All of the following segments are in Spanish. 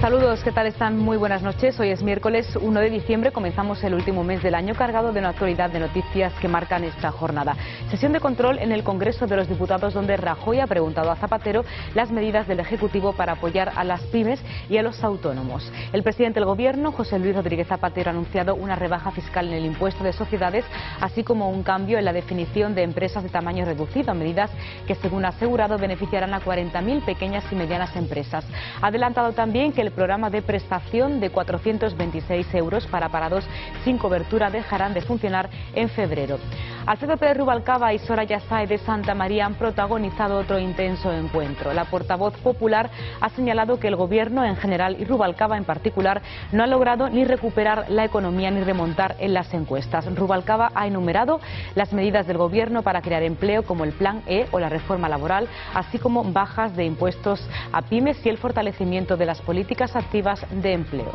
Saludos, ¿qué tal están? Muy buenas noches. Hoy es miércoles 1 de diciembre, comenzamos el último mes del año cargado de una actualidad de noticias que marcan esta jornada. Sesión de control en el Congreso de los Diputados donde Rajoy ha preguntado a Zapatero las medidas del Ejecutivo para apoyar a las pymes y a los autónomos. El presidente del Gobierno, José Luis Rodríguez Zapatero, ha anunciado una rebaja fiscal en el impuesto de sociedades, así como un cambio en la definición de empresas de tamaño reducido, medidas que, según ha asegurado, beneficiarán a 40.000 pequeñas y medianas empresas. Ha adelantado también que el programa de prestación de 426 euros para parados sin cobertura dejarán de funcionar en febrero. Alfredo Pérez Rubalcaba y Soraya Sáez de Santa María han protagonizado otro intenso encuentro. La portavoz popular ha señalado que el Gobierno en general y Rubalcaba en particular no ha logrado ni recuperar la economía ni remontar en las encuestas. Rubalcaba ha enumerado las medidas del Gobierno para crear empleo, como el Plan E o la reforma laboral, así como bajas de impuestos a pymes y el fortalecimiento de las políticas activas de empleo.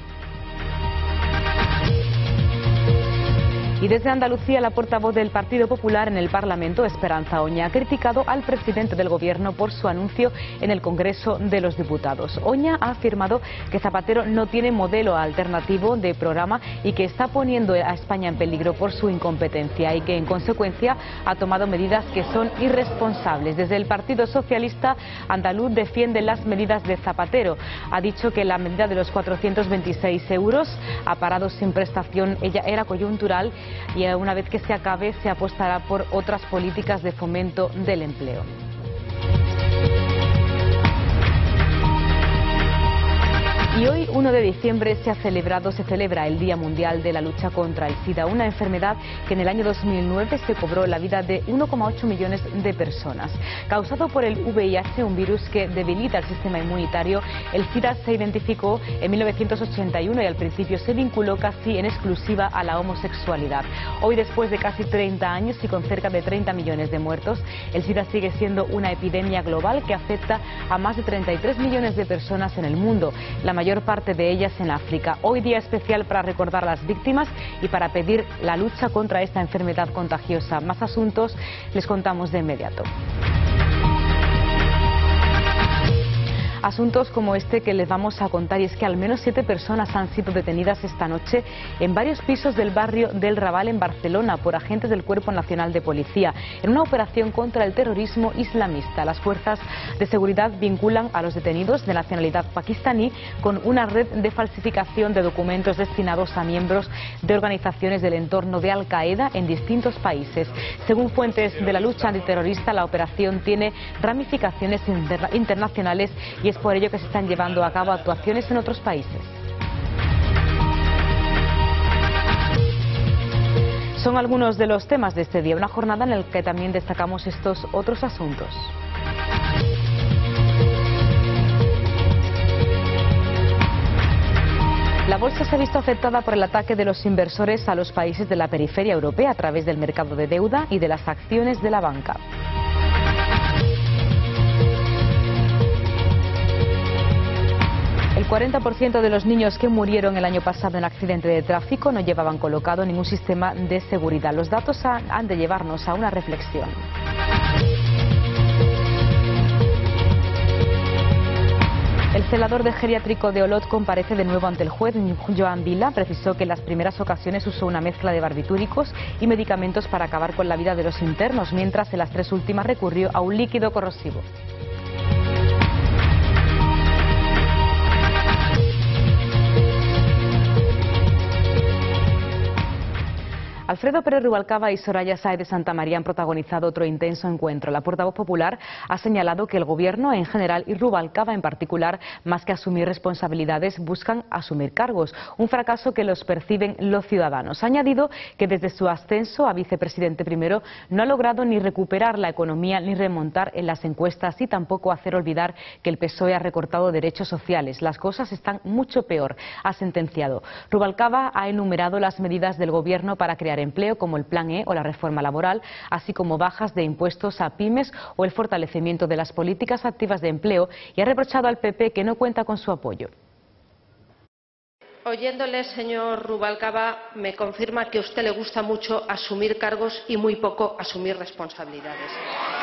Y desde Andalucía, la portavoz del Partido Popular en el Parlamento, Esperanza Oña, ha criticado al presidente del Gobierno por su anuncio en el Congreso de los Diputados. Oña ha afirmado que Zapatero no tiene modelo alternativo de programa y que está poniendo a España en peligro por su incompetencia y que, en consecuencia, ha tomado medidas que son irresponsables. Desde el Partido Socialista Andaluz defiende las medidas de Zapatero. Ha dicho que la medida de los 426 euros a parados sin prestación era coyuntural y una vez que se acabe se apostará por otras políticas de fomento del empleo. Y hoy, 1 de diciembre, se celebra el Día Mundial de la Lucha contra el SIDA, una enfermedad que en el año 2009 se cobró la vida de 1,8 millones de personas. Causado por el VIH, un virus que debilita el sistema inmunitario, el SIDA se identificó en 1981 y al principio se vinculó casi en exclusiva a la homosexualidad. Hoy, después de casi 30 años y con cerca de 30 millones de muertos, el SIDA sigue siendo una epidemia global que afecta a más de 33 millones de personas en el mundo, la mayor parte de ellas en África. Hoy, día especial para recordar a las víctimas y para pedir la lucha contra esta enfermedad contagiosa. Más asuntos les contamos de inmediato. Asuntos como este que les vamos a contar, y es que al menos 7 personas han sido detenidas esta noche en varios pisos del barrio del Raval en Barcelona por agentes del Cuerpo Nacional de Policía en una operación contra el terrorismo islamista. Las fuerzas de seguridad vinculan a los detenidos de nacionalidad pakistaní con una red de falsificación de documentos destinados a miembros de organizaciones del entorno de Al-Qaeda en distintos países. Según fuentes de la lucha antiterrorista, la operación tiene ramificaciones internacionales y es por ello que se están llevando a cabo actuaciones en otros países. Son algunos de los temas de este día, una jornada en la que también destacamos estos otros asuntos. La bolsa se ha visto afectada por el ataque de los inversores a los países de la periferia europea a través del mercado de deuda y de las acciones de la banca. El 40% de los niños que murieron el año pasado en accidente de tráfico no llevaban colocado ningún sistema de seguridad. Los datos han de llevarnos a una reflexión. El celador de geriátrico de Olot comparece de nuevo ante el juez. Joan Vila precisó que en las primeras ocasiones usó una mezcla de barbitúricos y medicamentos para acabar con la vida de los internos, mientras en las 3 últimas recurrió a un líquido corrosivo. Alfredo Pérez Rubalcaba y Soraya Sáez de Santa María han protagonizado otro intenso encuentro. La portavoz popular ha señalado que el Gobierno en general y Rubalcaba en particular, más que asumir responsabilidades, buscan asumir cargos, un fracaso que los perciben los ciudadanos. Ha añadido que desde su ascenso a vicepresidente primero no ha logrado ni recuperar la economía ni remontar en las encuestas y tampoco hacer olvidar que el PSOE ha recortado derechos sociales. Las cosas están mucho peor, ha sentenciado. Rubalcaba ha enumerado las medidas del Gobierno para crear empleo, como el Plan E o la reforma laboral, así como bajas de impuestos a pymes o el fortalecimiento de las políticas activas de empleo, y ha reprochado al PP que no cuenta con su apoyo. Oyéndole, señor Rubalcaba, me confirma que a usted le gusta mucho asumir cargos y muy poco asumir responsabilidades.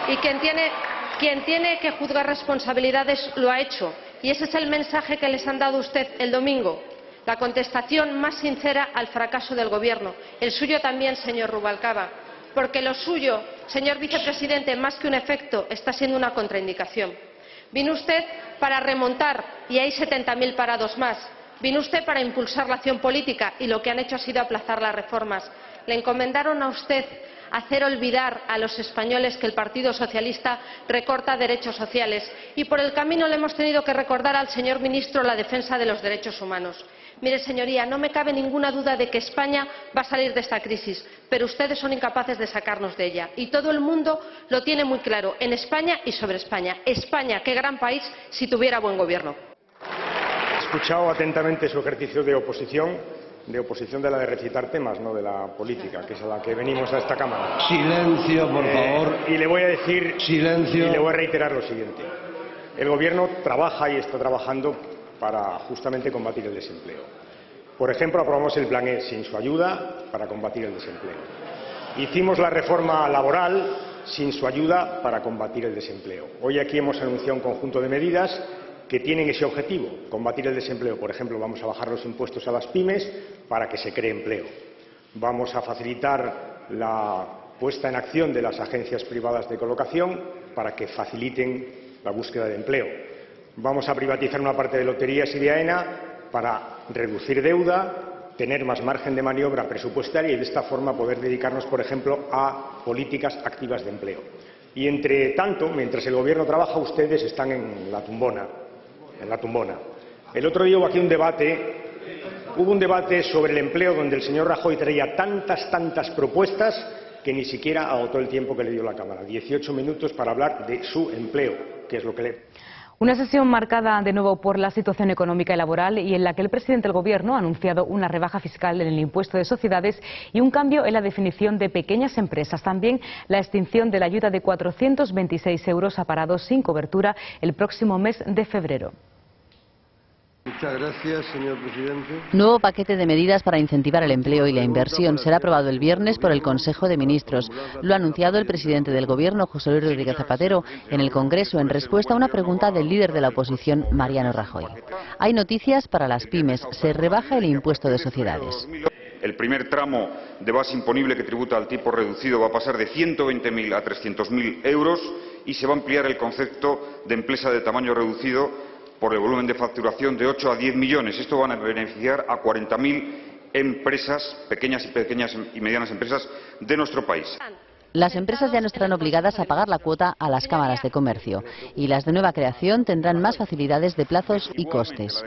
Y quien tiene que juzgar responsabilidades lo ha hecho Y ese es el mensaje que les han dado a usted el domingo. La contestación más sincera al fracaso del Gobierno. El suyo también, señor Rubalcaba. Porque lo suyo, señor vicepresidente, más que un efecto, está siendo una contraindicación. Vino usted para remontar y hay 70.000 parados más. Vino usted para impulsar la acción política y lo que han hecho ha sido aplazar las reformas. Le encomendaron a usted hacer olvidar a los españoles que el Partido Socialista recorta derechos sociales y por el camino le hemos tenido que recordar al señor ministro la defensa de los derechos humanos. Mire, señoría, no me cabe ninguna duda de que España va a salir de esta crisis, pero ustedes son incapaces de sacarnos de ella. Y todo el mundo lo tiene muy claro, en España y sobre España. España, qué gran país si tuviera buen gobierno. He escuchado atentamente su ejercicio de oposición de la de recitar temas, no de la política, que es a la que venimos a esta Cámara. Silencio, por favor. Y le voy a decir, Silencio. Y le voy a reiterar lo siguiente. El Gobierno trabaja y está trabajando para justamente combatir el desempleo. Por ejemplo, aprobamos el Plan E sin su ayuda para combatir el desempleo. Hicimos la reforma laboral sin su ayuda para combatir el desempleo. Hoy aquí hemos anunciado un conjunto de medidas que tienen ese objetivo, combatir el desempleo. Por ejemplo, vamos a bajar los impuestos a las pymes para que se cree empleo. Vamos a facilitar la puesta en acción de las agencias privadas de colocación para que faciliten la búsqueda de empleo. Vamos a privatizar una parte de loterías y de AENA para reducir deuda, tener más margen de maniobra presupuestaria y de esta forma poder dedicarnos, por ejemplo, a políticas activas de empleo. Y entre tanto, mientras el Gobierno trabaja, ustedes están en la tumbona. El otro día hubo aquí un debate sobre el empleo donde el señor Rajoy traía tantas propuestas que ni siquiera agotó el tiempo que le dio la Cámara. 18 minutos para hablar de su empleo, que es lo que le... Una sesión marcada de nuevo por la situación económica y laboral y en la que el presidente del Gobierno ha anunciado una rebaja fiscal en el impuesto de sociedades y un cambio en la definición de pequeñas empresas. También la extinción de la ayuda de 426 euros a parados sin cobertura el próximo mes de febrero. Muchas gracias, señor presidente. Nuevo paquete de medidas para incentivar el empleo y la inversión será aprobado el viernes por el Consejo de Ministros. Lo ha anunciado el presidente del Gobierno, José Luis Rodríguez Zapatero, en el Congreso en respuesta a una pregunta del líder de la oposición, Mariano Rajoy. Hay noticias para las pymes. Se rebaja el impuesto de sociedades. El primer tramo de base imponible que tributa al tipo reducido va a pasar de 120.000 a 300.000 euros y se va a ampliar el concepto de empresa de tamaño reducido por el volumen de facturación de 8 a 10 millones. Esto va a beneficiar a 40.000 empresas, pequeñas y medianas empresas de nuestro país. Las empresas ya no estarán obligadas a pagar la cuota a las cámaras de comercio y las de nueva creación tendrán más facilidades de plazos y costes.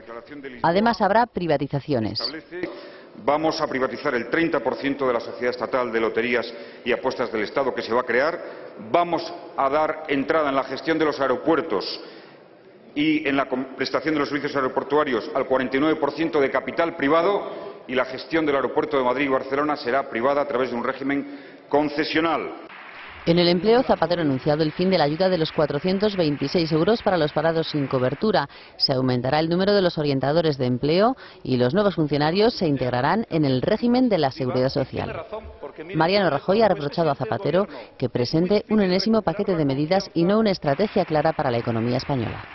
Además, habrá privatizaciones. Vamos a privatizar el 30% de la sociedad estatal de loterías y apuestas del Estado que se va a crear. Vamos a dar entrada en la gestión de los aeropuertos y en la prestación de los servicios aeroportuarios al 49% de capital privado, y la gestión del aeropuerto de Madrid y Barcelona será privada a través de un régimen concesional. En el empleo, Zapatero ha anunciado el fin de la ayuda de los 426 euros para los parados sin cobertura. Se aumentará el número de los orientadores de empleo y los nuevos funcionarios se integrarán en el régimen de la Seguridad Social. Mariano Rajoy ha reprochado a Zapatero que presente un enésimo paquete de medidas y no una estrategia clara para la economía española.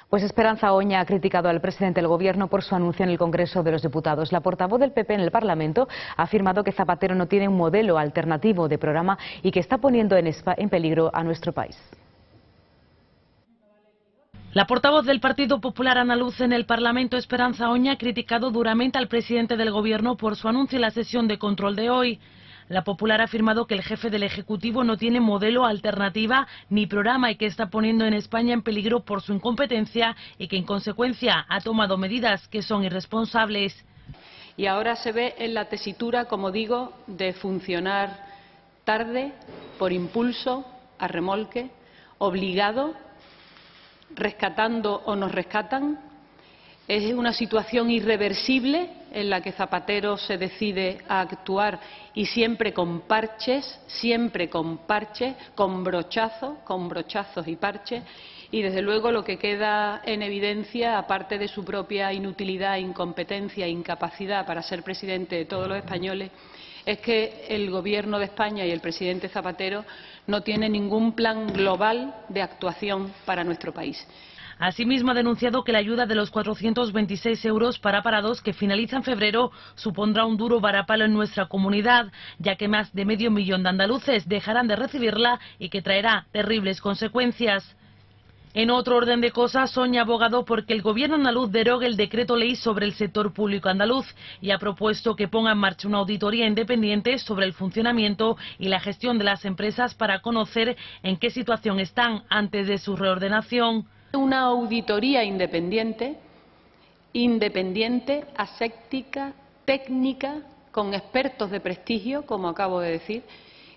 Pues Esperanza Oña ha criticado al presidente del Gobierno por su anuncio en el Congreso de los Diputados. La portavoz del PP en el Parlamento ha afirmado que Zapatero no tiene un modelo alternativo de programa y que está poniendo en peligro a nuestro país. La portavoz del Partido Popular Andaluz en el Parlamento, Esperanza Oña, ha criticado duramente al presidente del Gobierno por su anuncio en la sesión de control de hoy. La Popular ha afirmado que el jefe del Ejecutivo no tiene modelo, alternativa ni programa y que está poniendo en España en peligro por su incompetencia y que en consecuencia ha tomado medidas que son irresponsables. Y ahora se ve en la tesitura, como digo, de funcionar tarde, por impulso, a remolque, obligado, rescatando o nos rescatan. Es una situación irreversible en la que Zapatero se decide a actuar y siempre con parches, con brochazos y parches. Y desde luego lo que queda en evidencia, aparte de su propia inutilidad, incompetencia e incapacidad para ser presidente de todos los españoles, es que el Gobierno de España y el presidente Zapatero no tienen ningún plan global de actuación para nuestro país. Asimismo, ha denunciado que la ayuda de los 426 euros para parados que finaliza en febrero supondrá un duro varapalo en nuestra comunidad, ya que más de medio millón de andaluces dejarán de recibirla y que traerá terribles consecuencias. En otro orden de cosas, Sonia ha abogado porque el Gobierno andaluz derogue el decreto ley sobre el sector público andaluz y ha propuesto que ponga en marcha una auditoría independiente sobre el funcionamiento y la gestión de las empresas para conocer en qué situación están antes de su reordenación. Una auditoría independiente, aséptica, técnica, con expertos de prestigio, como acabo de decir,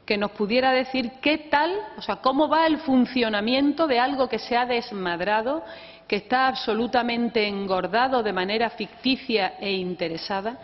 que nos pudiera decir qué tal, o sea, cómo va el funcionamiento de algo que se ha desmadrado, que está absolutamente engordado de manera ficticia e interesada.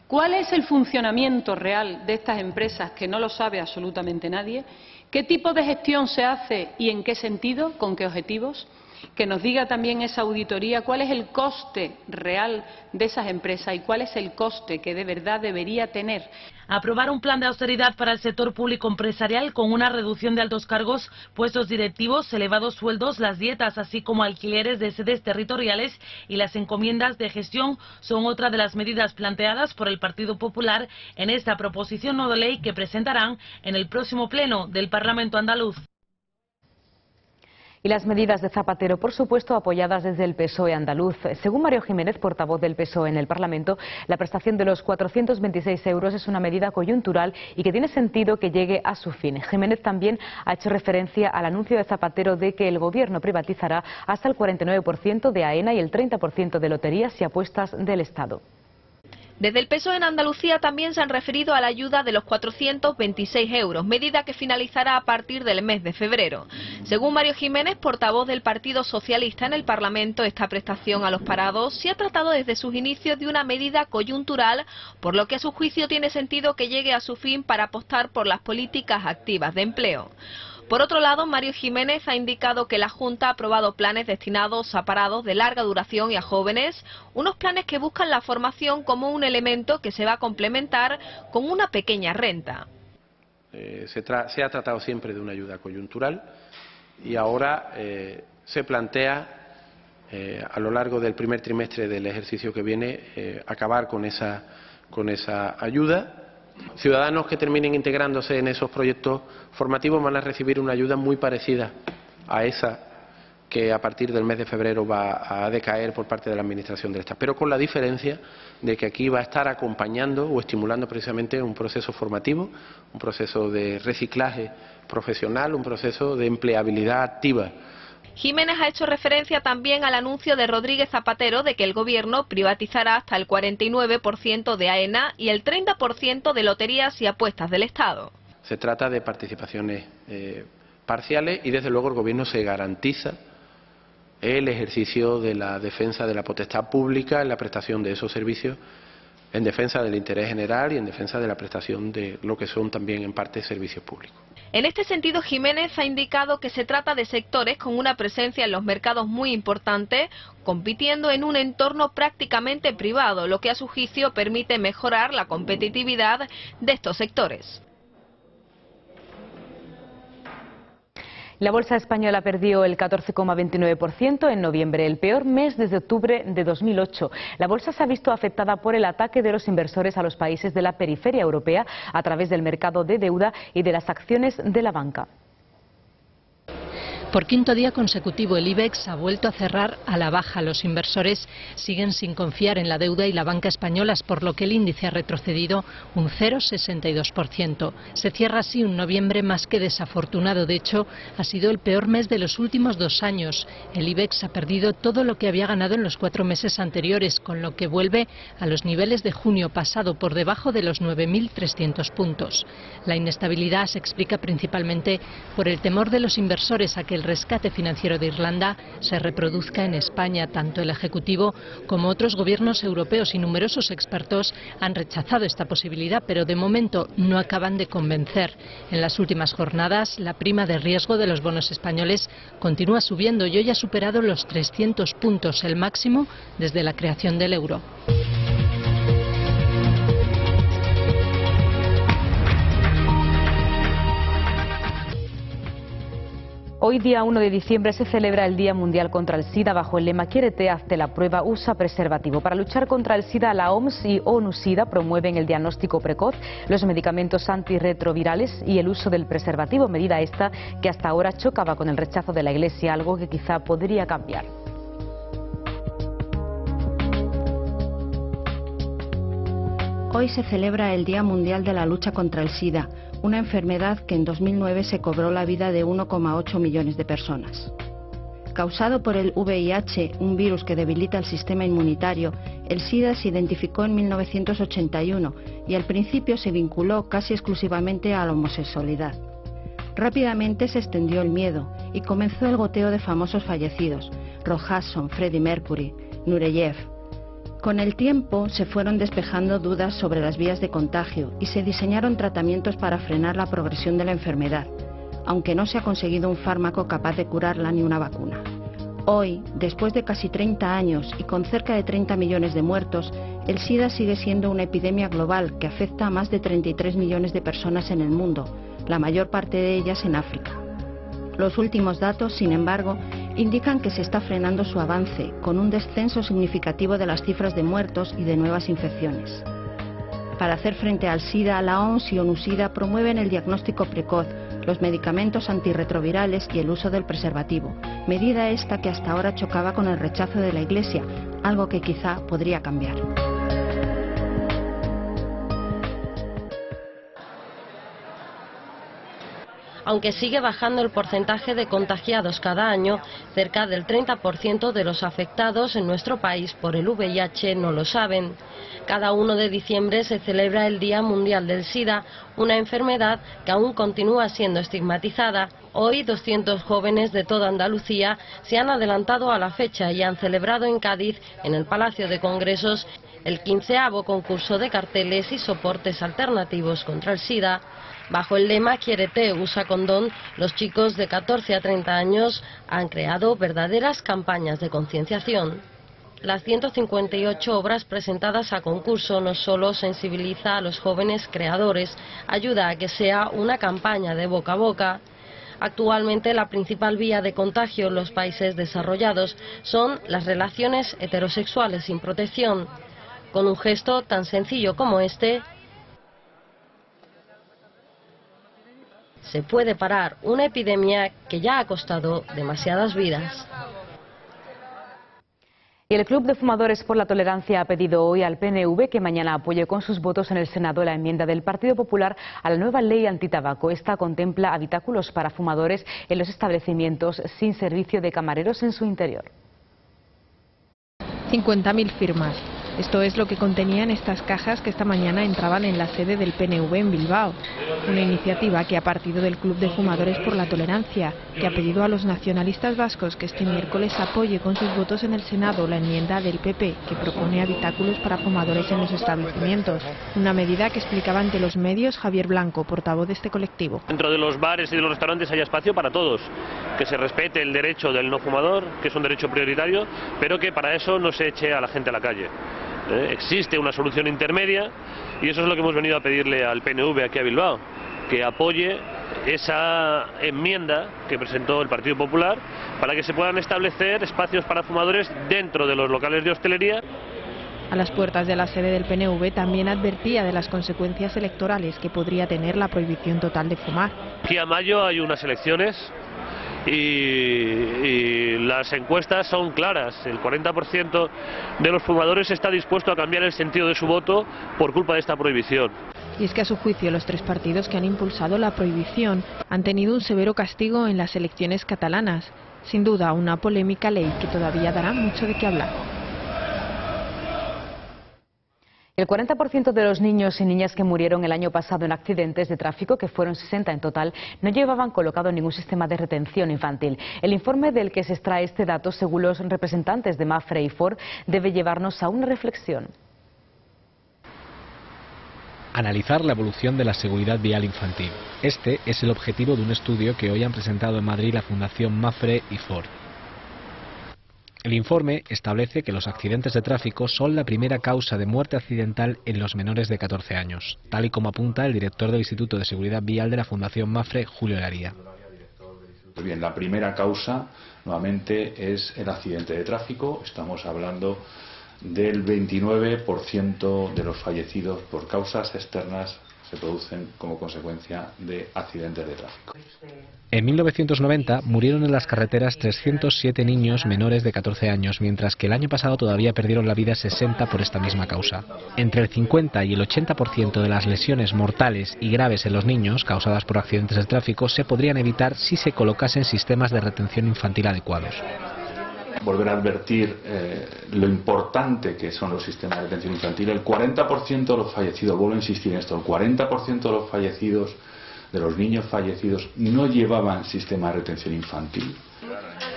¿Cuál es el funcionamiento real de estas empresas que no lo sabe absolutamente nadie? ¿Qué tipo de gestión se hace y en qué sentido? ¿Con qué objetivos? Que nos diga también esa auditoría cuál es el coste real de esas empresas y cuál es el coste que de verdad debería tener. Aprobar un plan de austeridad para el sector público empresarial con una reducción de altos cargos, puestos directivos, elevados sueldos, las dietas, así como alquileres de sedes territoriales y las encomiendas de gestión son otra de las medidas planteadas por el Partido Popular en esta proposición no de ley que presentarán en el próximo pleno del Parlamento andaluz. Y las medidas de Zapatero, por supuesto, apoyadas desde el PSOE andaluz. Según Mario Jiménez, portavoz del PSOE en el Parlamento, la prestación de los 426 euros es una medida coyuntural y que tiene sentido que llegue a su fin. Jiménez también ha hecho referencia al anuncio de Zapatero de que el Gobierno privatizará hasta el 49% de AENA y el 30% de loterías y apuestas del Estado. Desde el PSOE en Andalucía también se han referido a la ayuda de los 426 euros, medida que finalizará a partir del mes de febrero. Según Mario Jiménez, portavoz del Partido Socialista en el Parlamento, esta prestación a los parados se ha tratado desde sus inicios de una medida coyuntural, por lo que a su juicio tiene sentido que llegue a su fin para apostar por las políticas activas de empleo. Por otro lado, Mario Jiménez ha indicado que la Junta ha aprobado planes destinados a parados de larga duración y a jóvenes, unos planes que buscan la formación como un elemento que se va a complementar con una pequeña renta. Se ha tratado siempre de una ayuda coyuntural y ahora se plantea a lo largo del primer trimestre del ejercicio que viene acabar con esa ayuda. Ciudadanos que terminen integrándose en esos proyectos formativos van a recibir una ayuda muy parecida a esa que a partir del mes de febrero va a decaer por parte de la Administración del Estado, pero con la diferencia de que aquí va a estar acompañando o estimulando precisamente un proceso formativo, un proceso de reciclaje profesional, un proceso de empleabilidad activa. Jiménez ha hecho referencia también al anuncio de Rodríguez Zapatero de que el Gobierno privatizará hasta el 49% de AENA y el 30% de loterías y apuestas del Estado. Se trata de participaciones parciales y desde luego el Gobierno se garantiza el ejercicio de la defensa de la potestad pública en la prestación de esos servicios, en defensa del interés general y en defensa de la prestación de lo que son también en parte servicios públicos. En este sentido, Jiménez ha indicado que se trata de sectores con una presencia en los mercados muy importante, compitiendo en un entorno prácticamente privado, lo que a su juicio permite mejorar la competitividad de estos sectores. La bolsa española perdió el 14,29% en noviembre, el peor mes desde octubre de 2008. La bolsa se ha visto afectada por el ataque de los inversores a los países de la periferia europea a través del mercado de deuda y de las acciones de la banca. Por quinto día consecutivo, el IBEX ha vuelto a cerrar a la baja. Los inversores siguen sin confiar en la deuda y la banca españolas, por lo que el índice ha retrocedido un 0,62%. Se cierra así un noviembre más que desafortunado. De hecho, ha sido el peor mes de los últimos 2 años. El IBEX ha perdido todo lo que había ganado en los 4 meses anteriores, con lo que vuelve a los niveles de junio pasado, por debajo de los 9.300 puntos. La inestabilidad se explica principalmente por el temor de los inversores a que el rescate financiero de Irlanda se reproduzca en España. Tanto el Ejecutivo como otros gobiernos europeos y numerosos expertos han rechazado esta posibilidad, pero de momento no acaban de convencer. En las últimas jornadas, la prima de riesgo de los bonos españoles continúa subiendo y hoy ha superado los 300 puntos, el máximo desde la creación del euro. Hoy, día 1 de diciembre, se celebra el Día Mundial contra el SIDA bajo el lema "Quiérete, hazte la prueba, usa preservativo". Para luchar contra el SIDA, la OMS y ONU-SIDA promueven el diagnóstico precoz, los medicamentos antirretrovirales y el uso del preservativo, medida esta que hasta ahora chocaba con el rechazo de la Iglesia, algo que quizá podría cambiar. Hoy se celebra el Día Mundial de la Lucha contra el SIDA, una enfermedad que en 2009 se cobró la vida de 1,8 millones de personas. Causado por el VIH, un virus que debilita el sistema inmunitario, el SIDA se identificó en 1981 y al principio se vinculó casi exclusivamente a la homosexualidad. Rápidamente se extendió el miedo y comenzó el goteo de famosos fallecidos: Roy Hodgson, Freddie Mercury, Nureyev. Con el tiempo se fueron despejando dudas sobre las vías de contagio y se diseñaron tratamientos para frenar la progresión de la enfermedad, aunque no se ha conseguido un fármaco capaz de curarla ni una vacuna. Hoy, después de casi 30 años y con cerca de 30 millones de muertos, el SIDA sigue siendo una epidemia global que afecta a más de 33 millones de personas en el mundo, la mayor parte de ellas en África. Los últimos datos, sin embargo, indican que se está frenando su avance, con un descenso significativo de las cifras de muertos y de nuevas infecciones. Para hacer frente al SIDA, la OMS y ONU-SIDA promueven el diagnóstico precoz, los medicamentos antirretrovirales y el uso del preservativo, medida esta que hasta ahora chocaba con el rechazo de la Iglesia, algo que quizá podría cambiar. Aunque sigue bajando el porcentaje de contagiados cada año, cerca del 30% de los afectados en nuestro país por el VIH no lo saben. Cada 1 de diciembre se celebra el Día Mundial del SIDA, una enfermedad que aún continúa siendo estigmatizada. Hoy 200 jóvenes de toda Andalucía se han adelantado a la fecha y han celebrado en Cádiz, en el Palacio de Congresos, el 15º concurso de carteles y soportes alternativos contra el SIDA. Bajo el lema "Quiérete, usa condón", los chicos de 14 a 30 años han creado verdaderas campañas de concienciación. Las 158 obras presentadas a concurso no solo sensibiliza a los jóvenes creadores, ayuda a que sea una campaña de boca a boca. Actualmente la principal vía de contagio en los países desarrollados son las relaciones heterosexuales sin protección. Con un gesto tan sencillo como este, se puede parar una epidemia que ya ha costado demasiadas vidas. Y el Club de Fumadores por la Tolerancia ha pedido hoy al PNV que mañana apoye con sus votos en el Senado la enmienda del Partido Popular a la nueva ley antitabaco. Esta contempla habitáculos para fumadores en los establecimientos sin servicio de camareros en su interior. 50.000 firmas. Esto es lo que contenían estas cajas que esta mañana entraban en la sede del PNV en Bilbao. Una iniciativa que ha partido del Club de Fumadores por la Tolerancia, que ha pedido a los nacionalistas vascos que este miércoles apoye con sus votos en el Senado la enmienda del PP, que propone habitáculos para fumadores en los establecimientos. Una medida que explicaba ante los medios Javier Blanco, portavoz de este colectivo. Dentro de los bares y de los restaurantes haya espacio para todos, que se respete el derecho del no fumador, que es un derecho prioritario, pero que para eso no se eche a la gente a la calle. Existe una solución intermedia y eso es lo que hemos venido a pedirle al PNV aquí a Bilbao, que apoye esa enmienda que presentó el Partido Popular para que se puedan establecer espacios para fumadores dentro de los locales de hostelería. A las puertas de la sede del PNV también advertía de las consecuencias electorales que podría tener la prohibición total de fumar. Aquí a mayo hay unas elecciones y las encuestas son claras. El 40% de los fumadores está dispuesto a cambiar el sentido de su voto por culpa de esta prohibición. Y es que a su juicio los tres partidos que han impulsado la prohibición han tenido un severo castigo en las elecciones catalanas. Sin duda una polémica ley que todavía dará mucho de qué hablar. El 40% de los niños y niñas que murieron el año pasado en accidentes de tráfico, que fueron 60 en total, no llevaban colocado ningún sistema de retención infantil. El informe del que se extrae este dato, según los representantes de Mapfre y Ford, debe llevarnos a una reflexión. Analizar la evolución de la seguridad vial infantil. Este es el objetivo de un estudio que hoy han presentado en Madrid la Fundación Mapfre y Ford. El informe establece que los accidentes de tráfico son la primera causa de muerte accidental en los menores de 14 años, tal y como apunta el director del Instituto de Seguridad Vial de la Fundación Mapfre, Julio Laría. Bien, la primera causa, nuevamente, es el accidente de tráfico. Estamos hablando del 29% de los fallecidos por causas externas se producen como consecuencia de accidentes de tráfico. En 1990 murieron en las carreteras 307 niños menores de 14 años, mientras que el año pasado todavía perdieron la vida 60 por esta misma causa. Entre el 50 y el 80% de las lesiones mortales y graves en los niños causadas por accidentes de tráfico se podrían evitar si se colocasen sistemas de retención infantil adecuados. Volver a advertir lo importante que son los sistemas de retención infantil. El 40% de los fallecidos, vuelvo a insistir en esto, el 40% de los fallecidos, de los niños fallecidos, no llevaban sistema de retención infantil.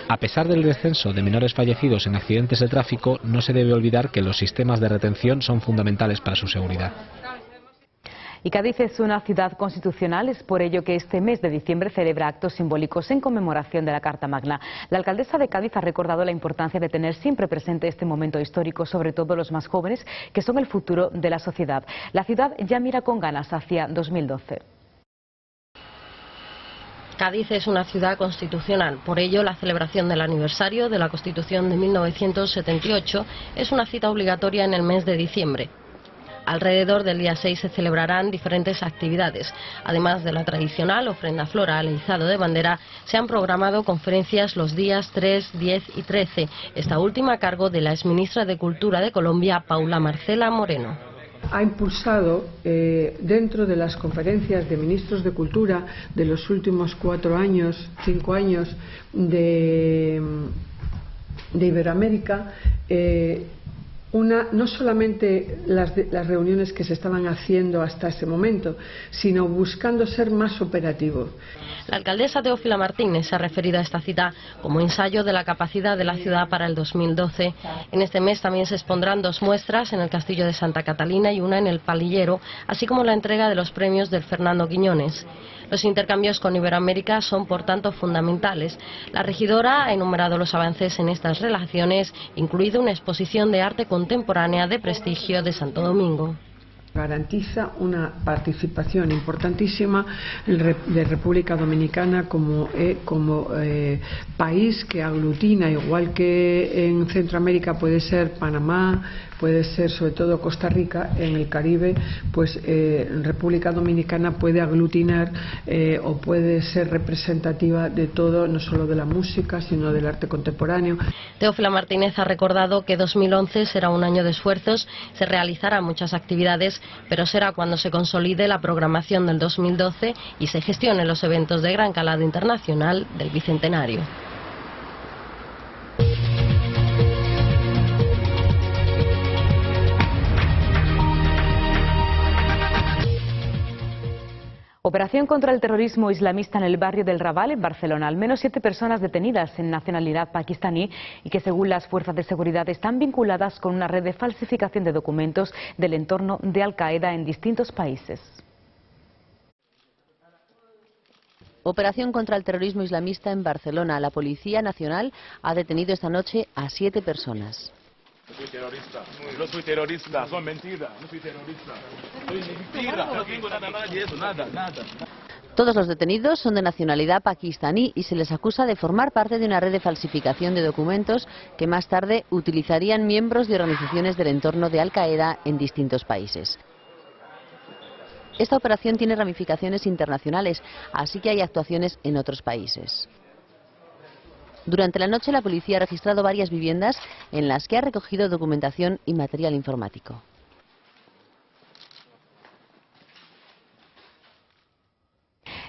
A pesar del descenso de menores fallecidos en accidentes de tráfico, no se debe olvidar que los sistemas de retención son fundamentales para su seguridad. Y Cádiz es una ciudad constitucional, es por ello que este mes de diciembre celebra actos simbólicos en conmemoración de la Carta Magna. La alcaldesa de Cádiz ha recordado la importancia de tener siempre presente este momento histórico, sobre todo los más jóvenes, que son el futuro de la sociedad. La ciudad ya mira con ganas hacia 2012. Cádiz es una ciudad constitucional, por ello la celebración del aniversario de la Constitución de 1978 es una cita obligatoria en el mes de diciembre. Alrededor del día 6 se celebrarán diferentes actividades. Además de la tradicional ofrenda floral e izado de bandera, se han programado conferencias los días 3, 10 y 13, esta última a cargo de la exministra de Cultura de Colombia, Paula Marcela Moreno. Ha impulsado dentro de las conferencias de ministros de Cultura de los últimos 4 años, 5 años de Iberoamérica, no solamente las reuniones que se estaban haciendo hasta ese momento, sino buscando ser más operativos. La alcaldesa Teófila Martínez se ha referido a esta cita como ensayo de la capacidad de la ciudad para el 2012. En este mes también se expondrán 2 muestras en el Castillo de Santa Catalina y una en el Palillero, así como la entrega de los premios del Fernando Quiñones. Los intercambios con Iberoamérica son, por tanto, fundamentales. La regidora ha enumerado los avances en estas relaciones, incluido una exposición de arte contemporánea de prestigio de Santo Domingo. Garantiza una participación importantísima de República Dominicana como país que aglutina, igual que en Centroamérica puede ser Panamá, puede ser sobre todo Costa Rica, en el Caribe, pues República Dominicana puede aglutinar o puede ser representativa de todo, no solo de la música, sino del arte contemporáneo. Teófila Martínez ha recordado que 2011 será un año de esfuerzos, se realizarán muchas actividades, pero será cuando se consolide la programación del 2012 y se gestionen los eventos de gran calado internacional del Bicentenario. Operación contra el terrorismo islamista en el barrio del Raval, en Barcelona. Al menos 7 personas detenidas en nacionalidad pakistaní y que, según las fuerzas de seguridad, están vinculadas con una red de falsificación de documentos del entorno de Al-Qaeda en distintos países. Operación contra el terrorismo islamista en Barcelona. La Policía Nacional ha detenido esta noche a 7 personas. No soy terrorista, no soy terrorista, son mentiras, no soy terrorista, soy mentira, no tengo nada más de eso, nada. Todos los detenidos son de nacionalidad pakistaní y se les acusa de formar parte de una red de falsificación de documentos que más tarde utilizarían miembros de organizaciones del entorno de Al-Qaeda en distintos países. Esta operación tiene ramificaciones internacionales, así que hay actuaciones en otros países. Durante la noche la policía ha registrado varias viviendas en las que ha recogido documentación y material informático.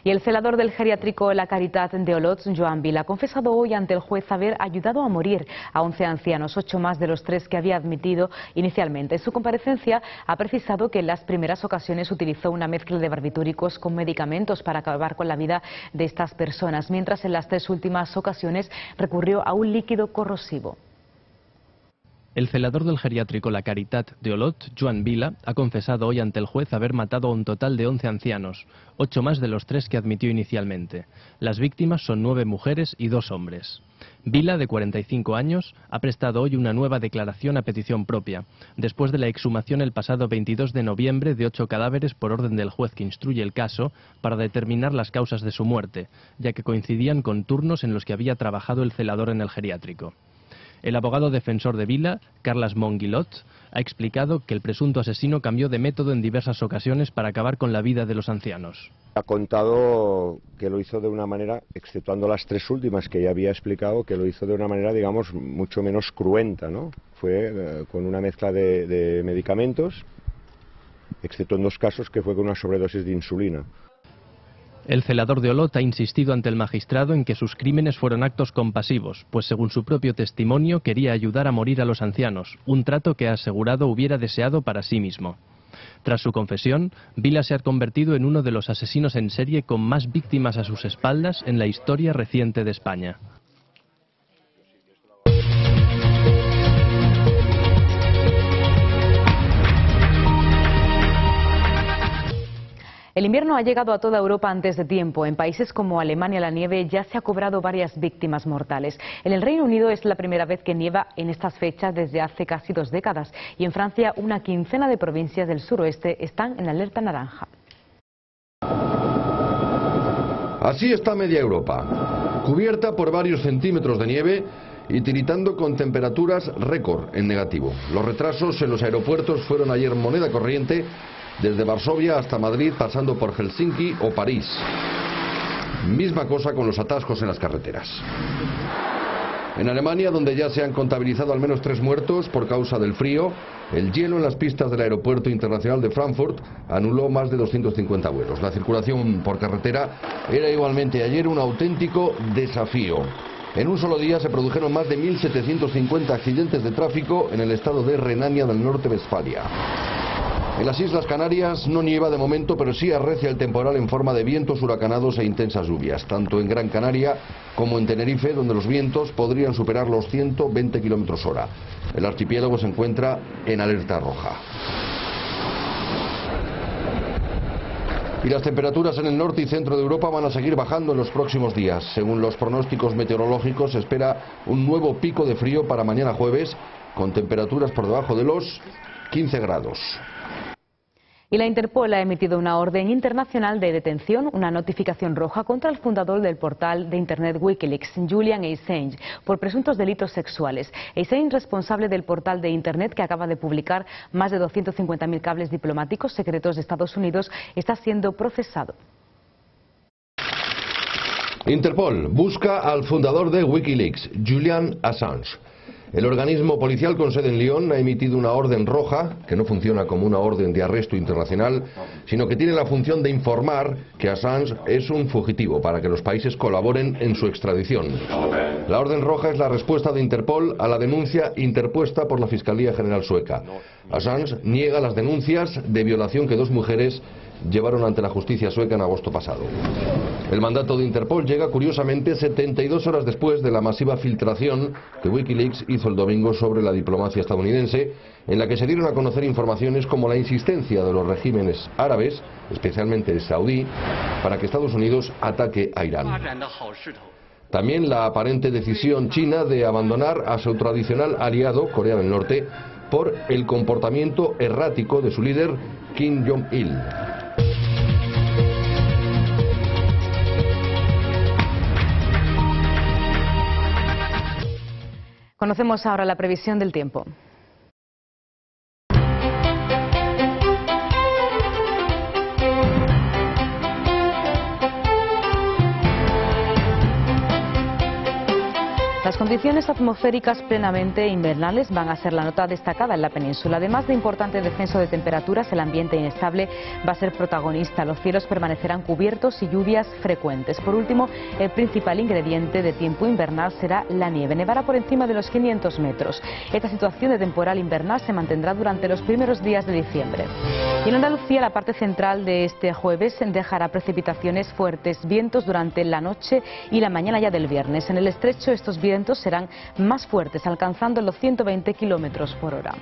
Y el celador del geriátrico La Caritat de Olot, Joan Vila, ha confesado hoy ante el juez haber ayudado a morir a 11 ancianos, 8 más de los 3 que había admitido inicialmente. En su comparecencia ha precisado que en las primeras ocasiones utilizó una mezcla de barbitúricos con medicamentos para acabar con la vida de estas personas, mientras en las 3 últimas ocasiones recurrió a un líquido corrosivo. El celador del geriátrico La Caritat de Olot, Joan Vila, ha confesado hoy ante el juez haber matado a un total de 11 ancianos, 8 más de los 3 que admitió inicialmente. Las víctimas son 9 mujeres y 2 hombres. Vila, de 45 años, ha prestado hoy una nueva declaración a petición propia, después de la exhumación el pasado 22 de noviembre de 8 cadáveres por orden del juez que instruye el caso para determinar las causas de su muerte, ya que coincidían con turnos en los que había trabajado el celador en el geriátrico. El abogado defensor de Vila, Carles Monguilot, ha explicado que el presunto asesino cambió de método en diversas ocasiones para acabar con la vida de los ancianos. Ha contado que lo hizo de una manera, exceptuando las 3 últimas que ya había explicado, que lo hizo de una manera, digamos, mucho menos cruenta, ¿no? Fue con una mezcla de medicamentos, excepto en 2 casos que fue con una sobredosis de insulina. El celador de Olot ha insistido ante el magistrado en que sus crímenes fueron actos compasivos, pues según su propio testimonio quería ayudar a morir a los ancianos, un trato que ha asegurado hubiera deseado para sí mismo. Tras su confesión, Vila se ha convertido en uno de los asesinos en serie con más víctimas a sus espaldas en la historia reciente de España. El invierno ha llegado a toda Europa antes de tiempo. En países como Alemania la nieve ya se ha cobrado varias víctimas mortales. En el Reino Unido es la primera vez que nieva en estas fechas desde hace casi 2 décadas. Y en Francia una quincena de provincias del suroeste están en alerta naranja. Así está media Europa, cubierta por varios centímetros de nieve y tiritando con temperaturas récord en negativo. Los retrasos en los aeropuertos fueron ayer moneda corriente, desde Varsovia hasta Madrid, pasando por Helsinki o París. Misma cosa con los atascos en las carreteras. En Alemania, donde ya se han contabilizado al menos 3 muertos por causa del frío, el hielo en las pistas del Aeropuerto Internacional de Frankfurt anuló más de 250 vuelos. La circulación por carretera era igualmente ayer un auténtico desafío. En un solo día se produjeron más de 1.750 accidentes de tráfico en el estado de Renania del Norte-Westfalia. En las Islas Canarias no nieva de momento, pero sí arrecia el temporal en forma de vientos huracanados e intensas lluvias, tanto en Gran Canaria como en Tenerife, donde los vientos podrían superar los 120 km/h. El archipiélago se encuentra en alerta roja. Y las temperaturas en el norte y centro de Europa van a seguir bajando en los próximos días. Según los pronósticos meteorológicos, se espera un nuevo pico de frío para mañana jueves, con temperaturas por debajo de los 15 grados. Y la Interpol ha emitido una orden internacional de detención, una notificación roja contra el fundador del portal de Internet Wikileaks, Julian Assange, por presuntos delitos sexuales. Assange, responsable del portal de Internet que acaba de publicar más de 250.000 cables diplomáticos secretos de Estados Unidos, está siendo procesado. Interpol busca al fundador de Wikileaks, Julian Assange. El organismo policial con sede en Lyon ha emitido una orden roja, que no funciona como una orden de arresto internacional, sino que tiene la función de informar que Assange es un fugitivo para que los países colaboren en su extradición. La orden roja es la respuesta de Interpol a la denuncia interpuesta por la Fiscalía General sueca. Assange niega las denuncias de violación que 2 mujeres llevaron ante la justicia sueca en agosto pasado. El mandato de Interpol llega curiosamente 72 horas después de la masiva filtración que Wikileaks hizo el domingo sobre la diplomacia estadounidense, en la que se dieron a conocer informaciones como la insistencia de los regímenes árabes, especialmente el saudí, para que Estados Unidos ataque a Irán. También la aparente decisión china de abandonar a su tradicional aliado, Corea del Norte, por el comportamiento errático de su líder, Kim Jong-il. Conocemos ahora la previsión del tiempo. Las condiciones atmosféricas plenamente invernales van a ser la nota destacada en la península. Además de importante descenso de temperaturas, el ambiente inestable va a ser protagonista. Los cielos permanecerán cubiertos y lluvias frecuentes. Por último, el principal ingrediente de tiempo invernal será la nieve. Nevará por encima de los 500 metros. Esta situación de temporal invernal se mantendrá durante los primeros días de diciembre. Y en Andalucía, la parte central de este jueves dejará precipitaciones fuertes, vientos durante la noche y la mañana ya del viernes. En el estrecho, estos vientos vientos serán más fuertes, alcanzando los 120 kilómetros por hora.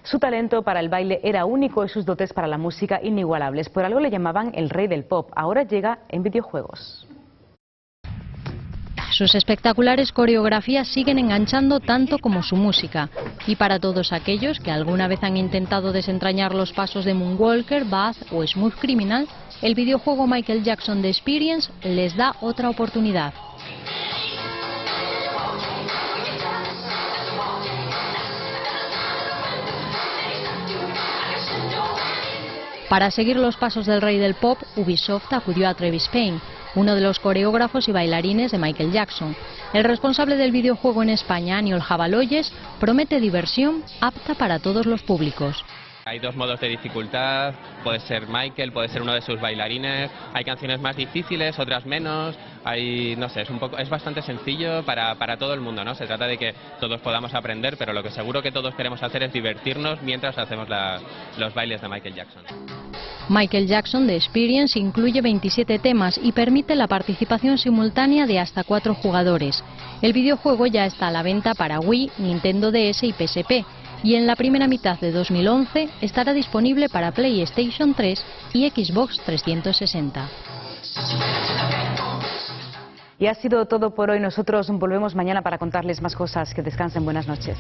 Su talento para el baile era único y sus dotes para la música inigualables. Por algo le llamaban el rey del pop. Ahora llega en videojuegos. Sus espectaculares coreografías siguen enganchando tanto como su música. Y para todos aquellos que alguna vez han intentado desentrañar los pasos de Moonwalker, Bath o Smooth Criminal, el videojuego Michael Jackson The Experience les da otra oportunidad. Para seguir los pasos del rey del pop, Ubisoft acudió a Travis Payne, uno de los coreógrafos y bailarines de Michael Jackson. El responsable del videojuego en España, Aniol Jabaloyes, promete diversión apta para todos los públicos. Hay dos modos de dificultad, puede ser Michael, puede ser uno de sus bailarines, hay canciones más difíciles, otras menos, no sé, es bastante sencillo para todo el mundo, ¿no? Se trata de que todos podamos aprender, pero lo que seguro que todos queremos hacer es divertirnos mientras hacemos los bailes de Michael Jackson. Michael Jackson The Experience incluye 27 temas y permite la participación simultánea de hasta 4 jugadores. El videojuego ya está a la venta para Wii, Nintendo DS y PSP. Y en la primera mitad de 2011 estará disponible para PlayStation 3 y Xbox 360. Y ha sido todo por hoy. Nosotros volvemos mañana para contarles más cosas. Que descansen. Buenas noches.